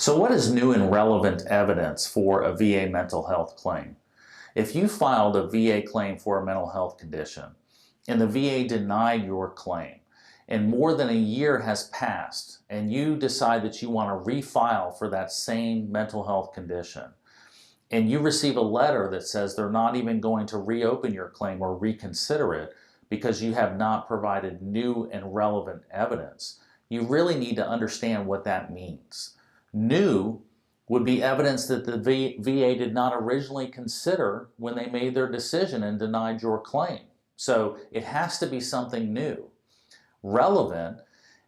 So what is new and relevant evidence for a VA mental health claim? If you filed a VA claim for a mental health condition and the VA denied your claim and more than a year has passed and you decide that you want to refile for that same mental health condition and you receive a letter that says they're not even going to reopen your claim or reconsider it because you have not provided new and relevant evidence, you really need to understand what that means. New would be evidence that the VA did not originally consider when they made their decision and denied your claim. So it has to be something new. Relevant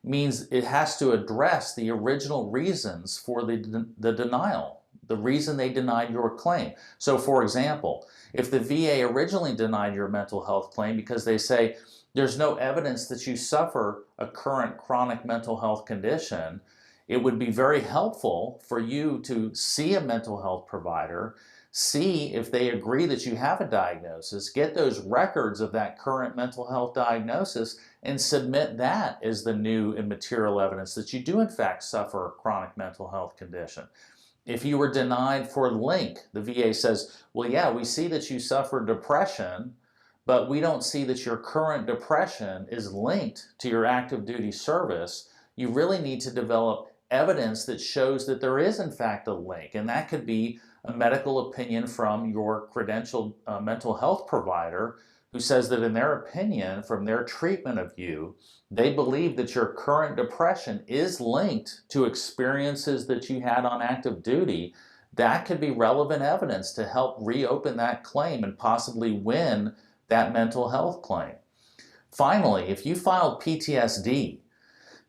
means it has to address the original reasons for the denial, the reason they denied your claim. So for example, if the VA originally denied your mental health claim because they say there's no evidence that you suffer a current chronic mental health condition, it would be very helpful for you to see a mental health provider, see if they agree that you have a diagnosis, get those records of that current mental health diagnosis, and submit that as the new and material evidence that you do in fact suffer a chronic mental health condition. If you were denied for link, the VA says, well, yeah, we see that you suffer depression, but we don't see that your current depression is linked to your active duty service. You really need to develop evidence that shows that there is in fact a link, and that could be a medical opinion from your credentialed mental health provider who says that in their opinion, from their treatment of you, they believe that your current depression is linked to experiences that you had on active duty. That could be relevant evidence to help reopen that claim and possibly win that mental health claim. Finally, if you filed PTSD,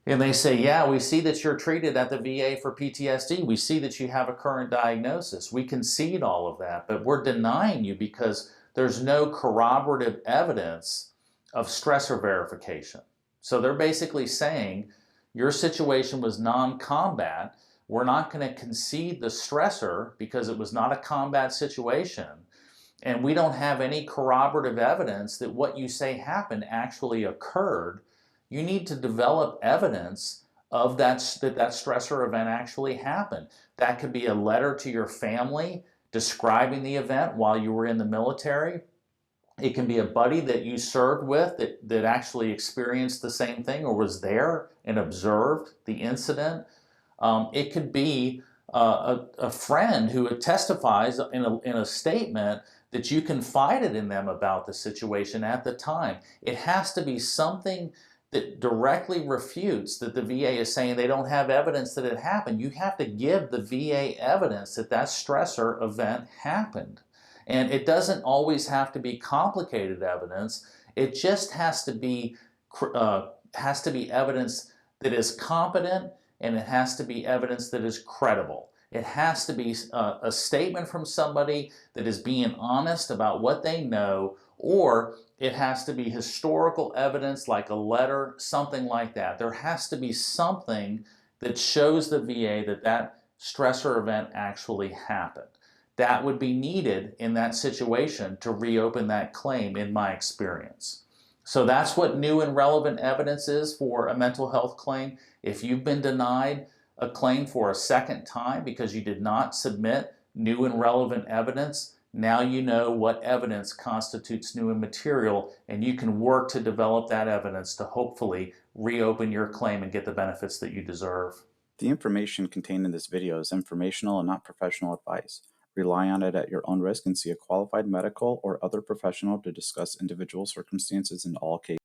and they say, yeah, we see that you're treated at the VA for PTSD. We see that you have a current diagnosis. We concede all of that, but we're denying you because there's no corroborative evidence of stressor verification. So they're basically saying your situation was non-combat. We're not going to concede the stressor because it was not a combat situation. And we don't have any corroborative evidence that what you say happened actually occurred. You need to develop evidence of that stressor event actually happened. That could be a letter to your family describing the event while you were in the military. It can be a buddy that you served with that actually experienced the same thing or was there and observed the incident. It could be a friend who testifies in a statement that you confided in them about the situation at the time. It has to be something that directly refutes that the VA is saying they don't have evidence that it happened. You have to give the VA evidence that that stressor event happened. And it doesn't always have to be complicated evidence. It just has to be evidence that is competent, and it has to be evidence that is credible. It has to be a statement from somebody that is being honest about what they know, or it has to be historical evidence like a letter, something like that. There has to be something that shows the VA that that stressor event actually happened. That would be needed in that situation to reopen that claim, in my experience. So that's what new and relevant evidence is for a mental health claim. If you've been denied a claim for a second time because you did not submit new and relevant evidence, now you know what evidence constitutes new and material, and you can work to develop that evidence to hopefully reopen your claim and get the benefits that you deserve. The information contained in this video is informational and not professional advice. Rely on it at your own risk and see a qualified medical or other professional to discuss individual circumstances in all cases.